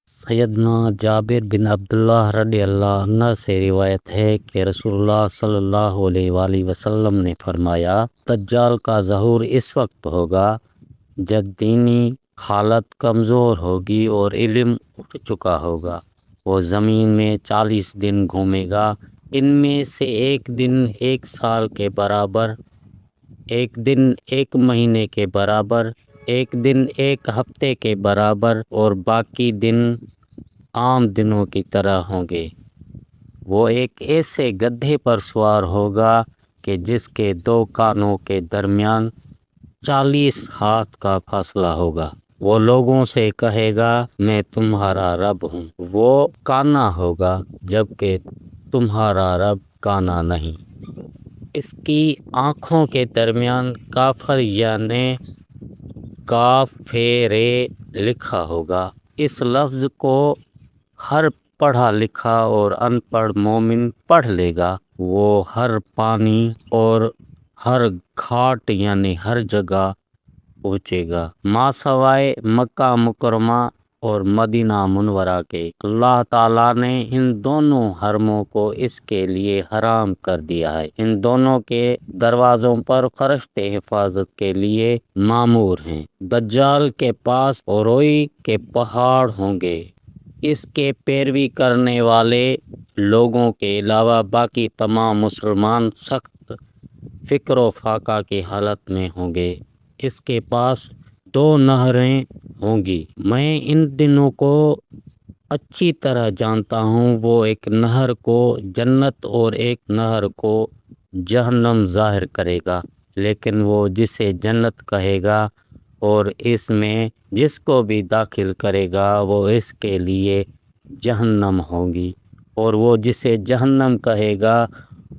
سیدنا جابر بن عبداللہ رضی اللہ عنہ سے روایت ہے کہ رسول اللہ صلی اللہ علیہ وآلہ وسلم نے فرمایا، دجال کا ظہور اس وقت ہوگا جب دینی حالت کمزور ہوگی اور علم اٹھ چکا ہوگا۔ وہ زمین میں 40 دن گھومے گا، ان میں سے ایک دن 1 سال کے برابر، ایک دن 1 مہینے کے برابر، ایک دن 1 ہفتے کے برابر اور باقی دن عام دنوں کی طرح ہوں گے۔ وہ ایک ایسے گدھے پر سوار ہوگا کہ جس کے 2 کانوں کے درمیان 40 ہاتھ کا فاصلہ ہوگا۔ وہ لوگوں سے کہے گا، میں تمہارا رب ہوں۔ وہ کانا ہوگا جبکہ تمہارا رب کانا نہیں۔ اس کی آنکھوں کے درمیان کافر یعنی کاف رے لکھا ہوگا۔ اس لفظ کو ہر پڑھا لکھا اور ان پڑھ مومن پڑھ لے گا۔ وہ ہر پانی اور ہر گھاٹ یعنی ہر جگہ پہنچے گا، ماسوائے مکہ مکرمہ اور مدینہ منورہ کے۔ اللہ تعالیٰ نے ان دونوں حرموں کو اس کے لیے حرام کر دیا ہے۔ ان دونوں کے دروازوں پر فرشتے حفاظت کے لیے مامور ہیں۔ دجال کے پاس اوروئی کے پہاڑ ہوں گے۔ اس کے پیروی کرنے والے لوگوں کے علاوہ باقی تمام مسلمان سخت فکر و فاقہ کی حالت میں ہوں گے۔ اس کے پاس 2 نہریں ہوں گی۔ میں ان دنوں کو اچھی طرح جانتا ہوں۔ وہ ایک نہر کو جنت اور ایک نہر کو جہنم ظاہر کرے گا، لیکن وہ جسے جنت کہے گا اور اس میں جس کو بھی داخل کرے گا وہ اس کے لیے جہنم ہوگی، اور وہ جسے جہنم کہے گا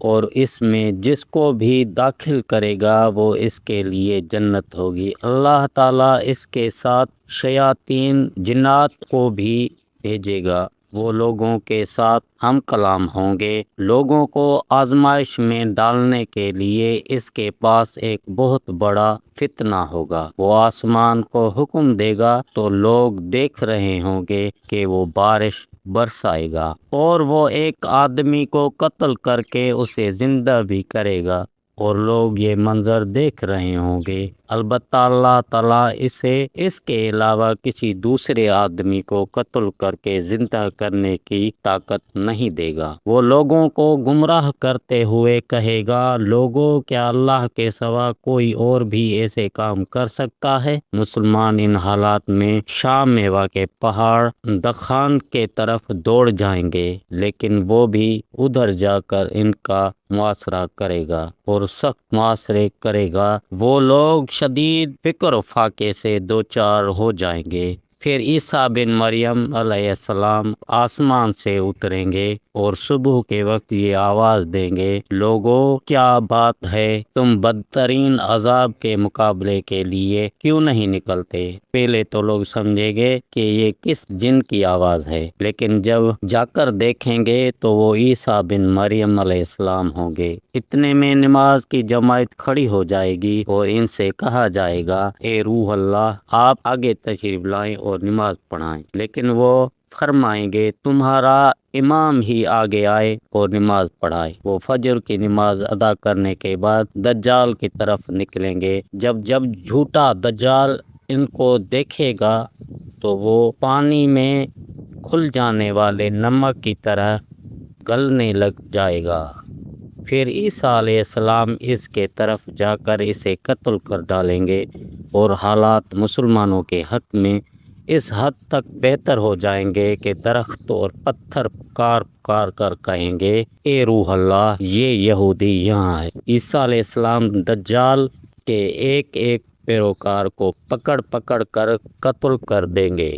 اور اس میں جس کو بھی داخل کرے گا وہ اس کے لیے جنت ہوگی۔ اللہ تعالیٰ اس کے ساتھ شیاطین جنات کو بھی بھیجے گا۔ وہ لوگوں کے ساتھ ہم کلام ہوں گے۔ لوگوں کو آزمائش میں ڈالنے کے لیے اس کے پاس ایک بہت بڑا فتنہ ہوگا۔ وہ آسمان کو حکم دے گا تو لوگ دیکھ رہے ہوں گے کہ وہ بارش برسائے گا، اور وہ ایک آدمی کو قتل کر کے اسے زندہ بھی کرے گا، اور لوگ یہ منظر دیکھ رہے ہوں گے۔ البتہ اللہ تعالیٰ اسے اس کے علاوہ کسی دوسرے آدمی کو قتل کر کے زندہ کرنے کی طاقت نہیں دے گا۔ وہ لوگوں کو گمراہ کرتے ہوئے کہے گا، لوگوں کیا اللہ کے سوا کوئی اور بھی ایسے کام کر سکتا ہے؟ مسلمان ان حالات میں شام میں واقع پہاڑ دخان کے طرف دوڑ جائیں گے، لیکن وہ بھی ادھر جا کر ان کا محاصرہ کرے گا اور سخت محاصرے کرے گا۔ وہ لوگ شدید فکر و فاقے سے دوچار ہو جائیں گے۔ پھر عیسیٰ بن مریم علیہ السلام آسمان سے اتریں گے اور صبح کے وقت یہ آواز دیں گے، لوگوں کیا بات ہے، تم بدترین عذاب کے مقابلے کے لیے کیوں نہیں نکلتے؟ پہلے تو لوگ سمجھیں گے کہ یہ کس جن کی آواز ہے، لیکن جب جا کر دیکھیں گے تو وہ عیسیٰ بن مریم علیہ السلام ہوں گے۔ اتنے میں نماز کی جماعت کھڑی ہو جائے گی اور ان سے کہا جائے گا، اے روح اللہ، آپ آگے تشریف لائیں اور نماز پڑھائیں، لیکن وہ فرمائیں گے، تمہارا امام ہی آگے آئے اور نماز پڑھائے۔ وہ فجر کی نماز ادا کرنے کے بعد دجال کی طرف نکلیں گے۔ جب جھوٹا دجال ان کو دیکھے گا تو وہ پانی میں کھل جانے والے نمک کی طرح گلنے لگ جائے گا۔ پھر عیسیٰ علیہ السلام اس کے طرف جا کر اسے قتل کر ڈالیں گے، اور حالات مسلمانوں کے حق میں اس حد تک بہتر ہو جائیں گے کہ درخت اور پتھر پکار پکار کر کہیں گے، اے روح اللہ، یہ یہودی یہاں ہے۔ عیسیٰ علیہ السلام دجال کے ایک ایک پیروکار کو پکڑ پکڑ کر قتل کر دیں گے۔